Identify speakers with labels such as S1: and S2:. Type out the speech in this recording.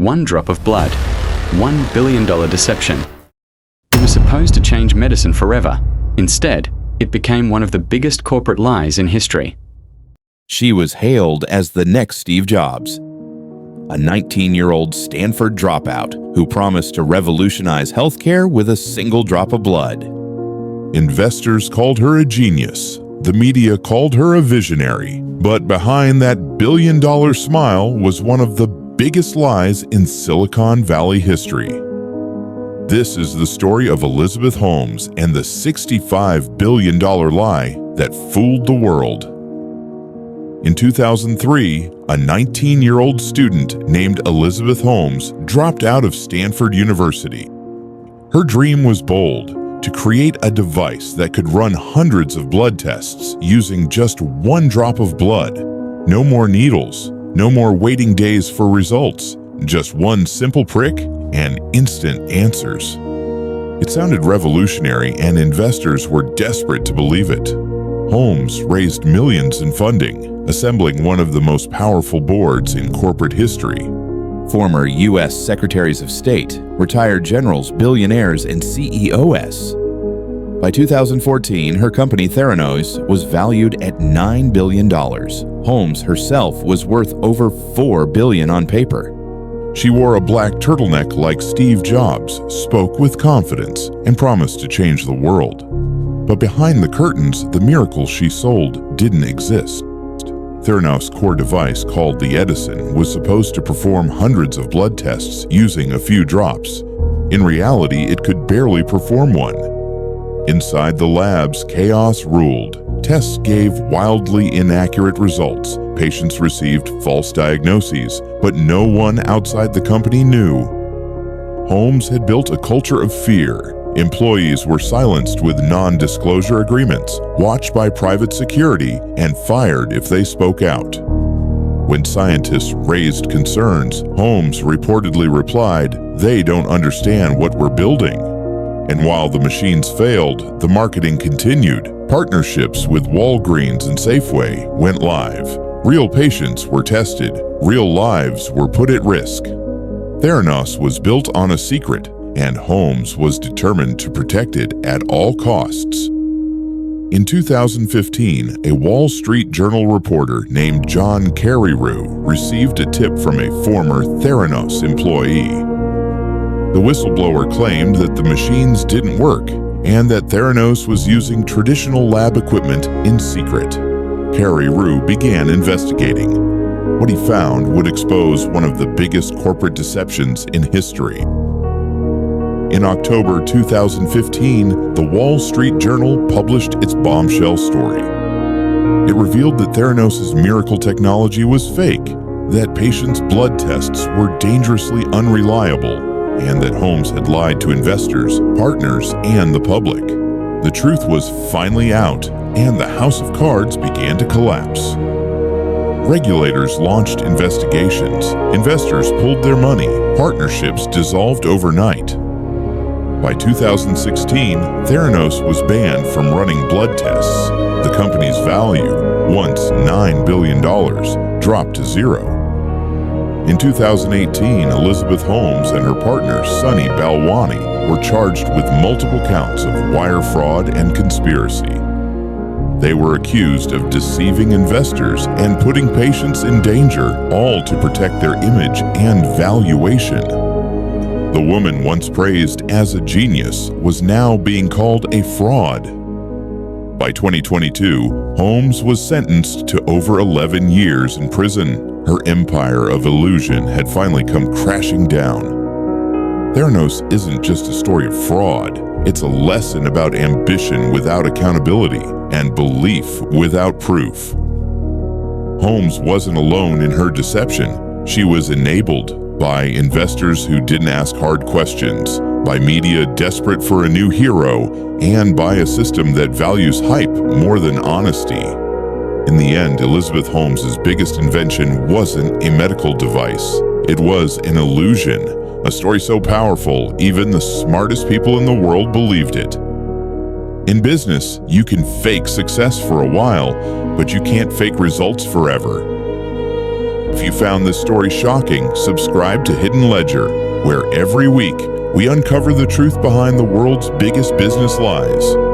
S1: One drop of blood. $1 billion deception. It was supposed to change medicine forever. Instead, it became one of the biggest corporate lies in history.
S2: She was hailed as the next Steve Jobs, a 19-year-old Stanford dropout who promised to revolutionize healthcare with a single drop of blood.
S3: Investors called her a genius. The media called her a visionary. But behind that billion-dollar smile was one of the biggest lies in Silicon Valley history. This is the story of Elizabeth Holmes and the $65 billion lie that fooled the world. In 2003, a 19-year-old student named Elizabeth Holmes dropped out of Stanford University. Her dream was bold: to create a device that could run hundreds of blood tests using just one drop of blood. No more needles, no more waiting days for results, just one simple prick and instant answers. It sounded revolutionary, and investors were desperate to believe it. Holmes raised millions in funding, assembling one of the most powerful boards in corporate history.
S2: Former U.S. Secretaries of State, retired generals, billionaires, and CEOs. By 2014, her company Theranos was valued at $9 billion. Holmes herself was worth over $4 billion on paper.
S3: She wore a black turtleneck like Steve Jobs, spoke with confidence, and promised to change the world. But behind the curtains, the miracle she sold didn't exist. Theranos' core device, called the Edison, was supposed to perform hundreds of blood tests using a few drops. In reality, it could barely perform one. Inside the labs, chaos ruled. Tests gave wildly inaccurate results. Patients received false diagnoses, but no one outside the company knew. Holmes had built a culture of fear. Employees were silenced with non-disclosure agreements, watched by private security, and fired if they spoke out. When scientists raised concerns, Holmes reportedly replied, "They don't understand what we're building." And while the machines failed, the marketing continued. Partnerships with Walgreens and Safeway went live. Real patients were tested. Real lives were put at risk. Theranos was built on a secret, and Holmes was determined to protect it at all costs. In 2015, a Wall Street Journal reporter named John Carreyrou received a tip from a former Theranos employee. The whistleblower claimed that the machines didn't work and that Theranos was using traditional lab equipment in secret. Carreyrou began investigating. What he found would expose one of the biggest corporate deceptions in history. In October 2015, the Wall Street Journal published its bombshell story. It revealed that Theranos' miracle technology was fake, that patients' blood tests were dangerously unreliable, and that Holmes had lied to investors, partners, and the public. The truth was finally out, and the house of cards began to collapse. Regulators launched investigations, investors pulled their money, partnerships dissolved overnight. By 2016, Theranos was banned from running blood tests. The company's value, once $9 billion, dropped to zero. In 2018, Elizabeth Holmes and her partner, Sunny Balwani, were charged with multiple counts of wire fraud and conspiracy. They were accused of deceiving investors and putting patients in danger, all to protect their image and valuation. The woman once praised as a genius was now being called a fraud. By 2022, Holmes was sentenced to over 11 years in prison. Her empire of illusion had finally come crashing down. Theranos isn't just a story of fraud. It's a lesson about ambition without accountability and belief without proof. Holmes wasn't alone in her deception. She was enabled by investors who didn't ask hard questions, by media desperate for a new hero, and by a system that values hype more than honesty. In the end, Elizabeth Holmes' biggest invention wasn't a medical device. It was an illusion, a story so powerful, even the smartest people in the world believed it. In business, you can fake success for a while, but you can't fake results forever. If you found this story shocking, subscribe to Hidden Ledger, where every week we uncover the truth behind the world's biggest business lies.